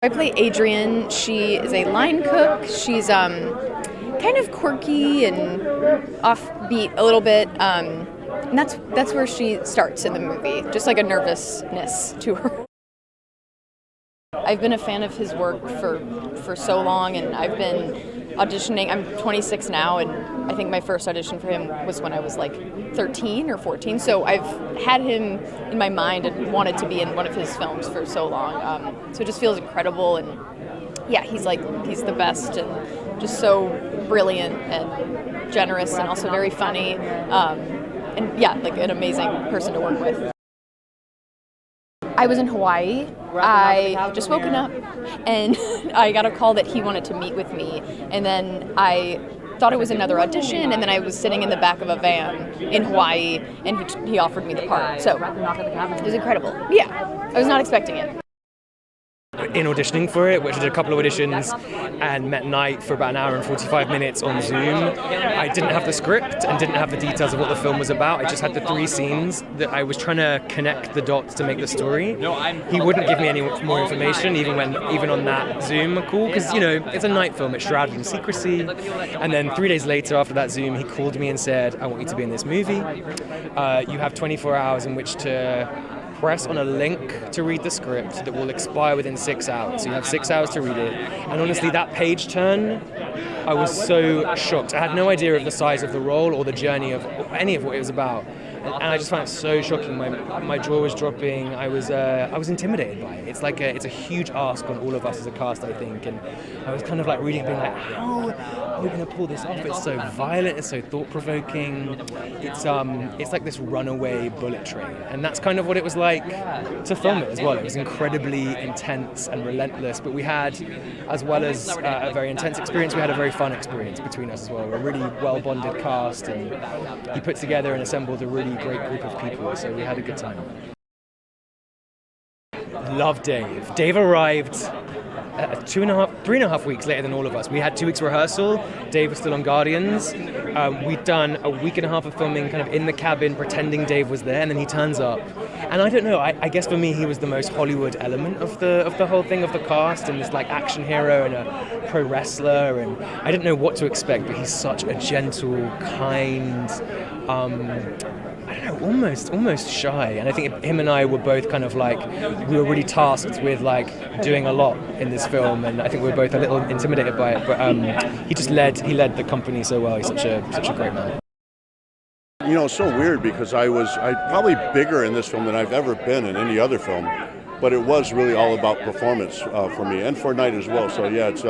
I play Adrienne. She is a line cook. She's kind of quirky and offbeat a little bit. And that's where she starts in the movie, just like a nervousness to her. I've been a fan of his work for so long, and I've been auditioning. I'm 26 now, and I think my first audition for him was when I was like 13 or 14. So I've had him in my mind and wanted to be in one of his films for so long. So it just feels incredible, and yeah, he's the best and just so brilliant and generous and also very funny. And yeah, like an amazing person to work with. I was in Hawaii. I had just woken up and I got a call that he wanted to meet with me, and then I thought it was another audition, and then I was sitting in the back of a van in Hawaii and he offered me the part. So it was incredible. Yeah, I was not expecting it. In auditioning for it, which I did a couple of auditions and met Night for about an hour and 45 minutes on Zoom. I didn't have the script and didn't have the details of what the film was about. I just had the 3 scenes that I was trying to connect the dots to make the story. He wouldn't give me any more information, even on that Zoom call, because it's a Night film, it's shrouded in secrecy. And then 3 days later, after that Zoom, he called me and said, "I want you to be in this movie. You have 24 hours in which to press on a link to read the script that will expire within 6 hours. So you have 6 hours to read it." And honestly, that page turn, I was so shocked. I had no idea of the size of the role or the journey of any of what it was about. And I just found it so shocking. My jaw was dropping. I was intimidated by it. It's a huge ask on all of us as a cast, I think. And I was kind of like reading, being like, how are we going to pull this off? It's so violent. It's so thought-provoking. It's like this runaway bullet train, and that's kind of what it was like to film it as well. It was incredibly intense and relentless. But we had, as well as a very intense experience, we had a very fun experience between us as well. We're a really well-bonded cast, and he put together and assembled a really great group of people, so we had a good time. Love Dave. Dave arrived 3.5 weeks later than all of us. We had 2 weeks rehearsal. Dave was still on Guardians. We'd done a week and a half of filming kind of in the cabin, pretending Dave was there, and then he turns up. And I don't know, I guess for me he was the most Hollywood element of the whole thing, of the cast, and this like action hero and a pro wrestler, and I didn't know what to expect, but he's such a gentle, kind, I don't know, almost shy. And I think him and I were both kind of like, we were really tasked with like doing a lot in this film, and I think we were both a little intimidated by it, but he led the company so well. He's such a great man. It's so weird because I probably bigger in this film than I've ever been in any other film, but it was really all about performance for me and for Night as well. So yeah, it's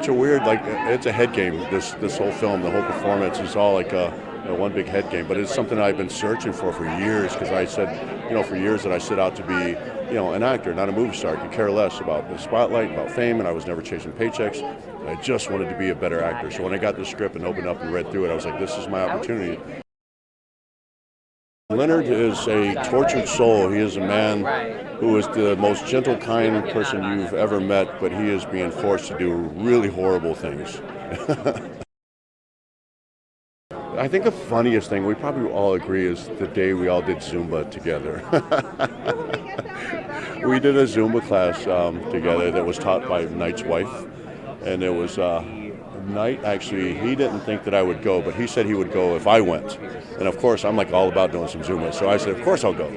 a weird, like, it's a head game. This whole film, the whole performance is all like one big head game, but it's something I've been searching for years, because I said, for years that I set out to be, an actor, not a movie star. I could care less about the spotlight, about fame, and I was never chasing paychecks. I just wanted to be a better actor. So when I got the script and opened up and read through it, I was like, this is my opportunity. Leonard is a tortured soul. He is a man who is the most gentle, kind person you've ever met, but he is being forced to do really horrible things. I think the funniest thing, we probably all agree, is the day we all did Zumba together. We did a Zumba class together that was taught by Knight's wife, and it was Knight, actually, he didn't think that I would go, but he said he would go if I went. And of course, I'm like all about doing some Zumba, so I said, of course I'll go.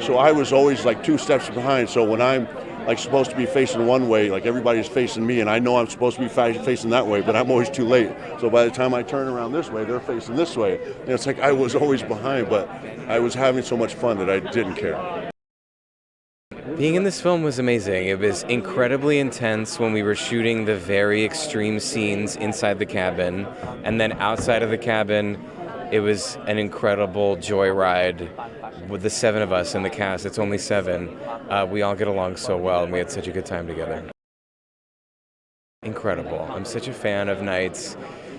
So I was always like 2 steps behind, so when I'm like supposed to be facing one way, like everybody's facing me, and I know I'm supposed to be facing that way, but I'm always too late. So by the time I turn around this way, they're facing this way. And it's like I was always behind, but I was having so much fun that I didn't care. Being in this film was amazing. It was incredibly intense when we were shooting the very extreme scenes inside the cabin, and then outside of the cabin, it was an incredible joyride with the 7 of us in the cast. It's only 7. We all get along so well, and we had such a good time together. Incredible. I'm such a fan of Knight's.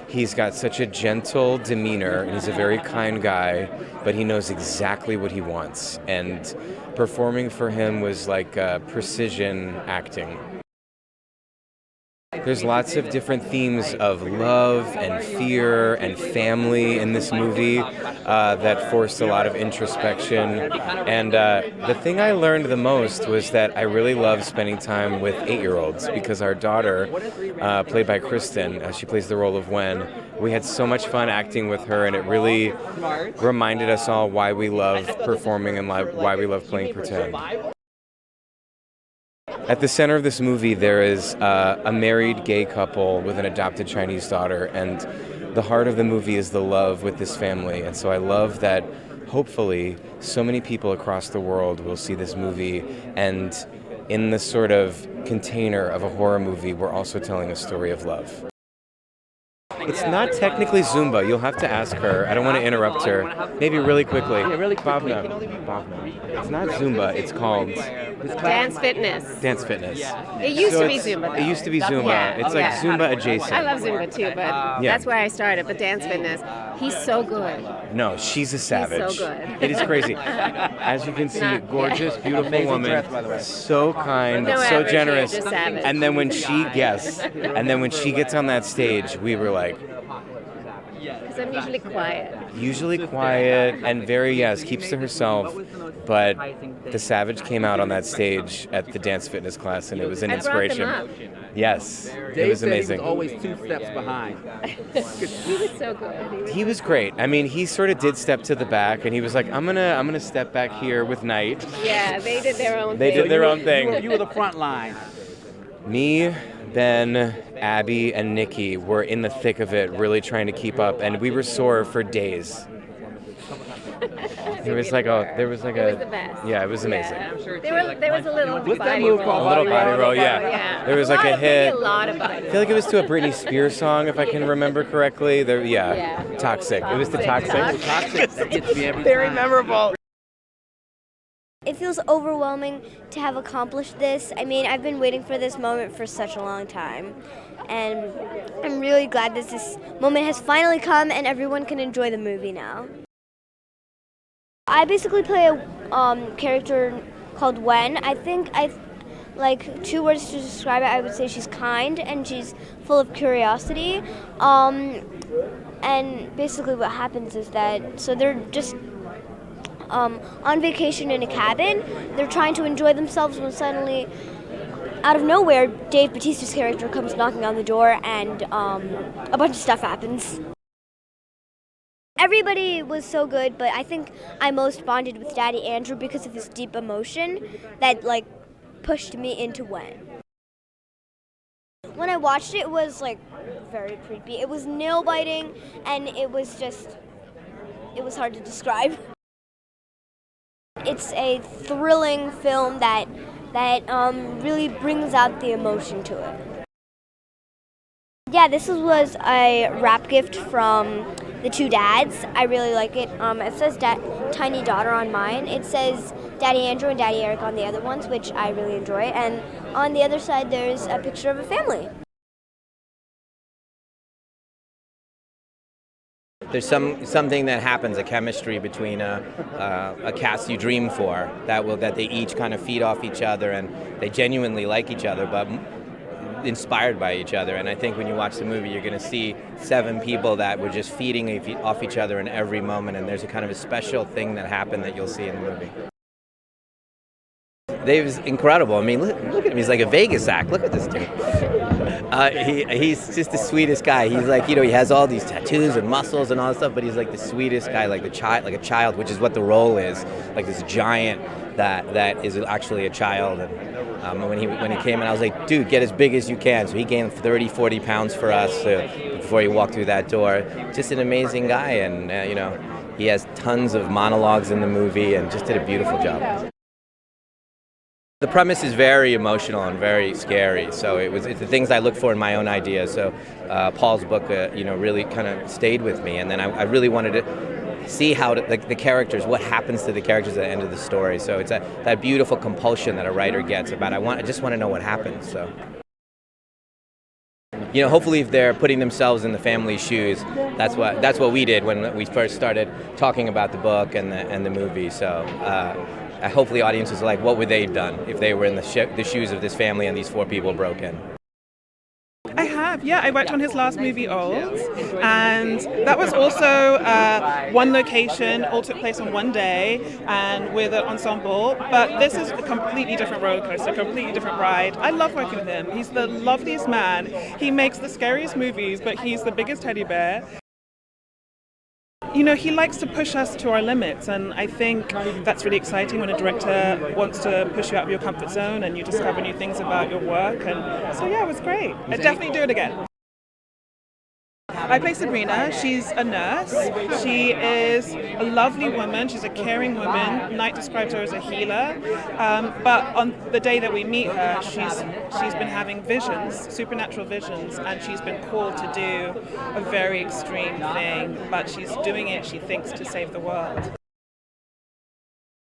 He's got such a gentle demeanor, and he's a very kind guy, but he knows exactly what he wants. And performing for him was like precision acting. There's lots of different themes of love and fear and family in this movie that forced a lot of introspection. And the thing I learned the most was that I really love spending time with 8-year-olds, because our daughter, played by Kristen, she plays the role of Gwen. We had so much fun acting with her, and it really reminded us all why we love performing and why we love playing pretend. At the center of this movie, there is a married gay couple with an adopted Chinese daughter, and the heart of the movie is the love with this family. And so I love that, hopefully, so many people across the world will see this movie, and in the sort of container of a horror movie, we're also telling a story of love. It's not technically Zumba. You'll have to ask her. I don't want to interrupt her. Maybe really quickly. Bhavna. It's not Zumba. It's called Dance Fitness. Dance Fitness. It used to be Zumba, though. It used to be Zumba. Yeah, It's like Zumba adjacent. I love Zumba too, but that's where I started. But Dance Fitness, he's so good. No, she's a savage. He's so good. It is crazy. As you can see, gorgeous, beautiful woman, so kind, No so average, generous. just savage. And then when she gets on that stage, we were like, Because I'm usually quiet and very, keeps to herself. But the savage came out on that stage at the Dance Fitness class, and it was an inspiration. I brought them up. Yes, Dave it was said amazing. He was always 2 steps behind. He was so good. He was great. I mean, he sort of did step to the back, and he was like, I'm gonna step back here with Night. Yeah, they did their own They thing. did their own thing. You were the front line. Me, Ben, Abby, and Nikki were in the thick of it, really trying to keep up, and we were sore for days. There was like a. It was the best. Yeah, it was amazing. Yeah. There was a little What's that body move roll. called? A little body roll, yeah. Yeah. There was like a hit. A lot of body I feel like it was to a Britney Spears song, if I can remember correctly. Yeah. Toxic. It was the Toxic. Toxic. That gets me every Very time. memorable. It feels overwhelming to have accomplished this. I mean, I've been waiting for this moment for such a long time. And I'm really glad that this moment has finally come and everyone can enjoy the movie now. I basically play a character called Gwen. I think like 2 words to describe it. I would say she's kind and she's full of curiosity. And basically what happens is that, so they're just on vacation in a cabin. They're trying to enjoy themselves when suddenly, out of nowhere, Dave Bautista's character comes knocking on the door and a bunch of stuff happens. Everybody was so good, but I think I most bonded with Daddy Andrew because of his deep emotion that like pushed me into Gwen. When I watched it, it was like very creepy. It was nail biting and it was hard to describe. It's a thrilling film that really brings out the emotion to it. Yeah, this was a wrap gift from the 2 dads. I really like it. It says Tiny Daughter on mine. It says Daddy Andrew and Daddy Eric on the other ones, which I really enjoy. And on the other side, there's a picture of a family. There's something that happens, a chemistry between a cast you dream for, that they each kind of feed off each other, and they genuinely like each other, but inspired by each other. And I think when you watch the movie, you're going to see 7 people that were just feeding off each other in every moment, and there's a kind of a special thing that happened that you'll see in the movie. Dave's incredible. I mean, look at him. He's like a Vegas act. Look at this dude. He's just the sweetest guy. He's like, he has all these tattoos and muscles and all that stuff, but he's like the sweetest guy, like a child, which is what the role is, like this giant that is actually a child. And when he came in, I was like, dude, get as big as you can. So he gained 30, 40 pounds for us before he walked through that door. Just an amazing guy, and he has tons of monologues in the movie, and just did a beautiful job. The premise is very emotional and very scary, so it's the things I look for in my own ideas. So Paul's book, really kind of stayed with me, and then I really wanted to see how the characters, what happens to the characters at the end of the story. So it's that beautiful compulsion that a writer gets about. I just want to know what happens. So hopefully, if they're putting themselves in the family's shoes, that's what we did when we first started talking about the book and the movie. So. Hopefully audiences are like, what would they have done if they were in the shoes of this family and these 4 people broke in? I Yeah, I worked on his last movie, Old, and that was also one location, all took place on one day, and with an ensemble. But this is a completely different roller coaster, a completely different ride. I love working with him. He's the loveliest man. He makes the scariest movies, but he's the biggest teddy bear. You know, he likes to push us to our limits, and I think that's really exciting when a director wants to push you out of your comfort zone and you discover new things about your work. And so, yeah, it was great. I'd definitely do it again. I play Sabrina. She's a nurse. She is a lovely woman. She's a caring woman. Knight describes her as a healer. But on the day that we meet her, she's been having visions, supernatural visions, and she's been called to do a very extreme thing. But she's doing it, she thinks, to save the world.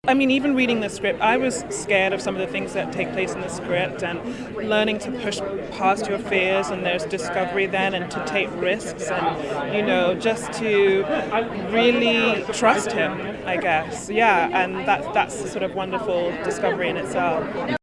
I mean, even reading the script, I was scared of some of the things that take place in the script, and learning to push past your fears, and there's discovery then, and to take risks, and, you know, just to really trust him, I guess. Yeah, and that's a sort of wonderful discovery in itself.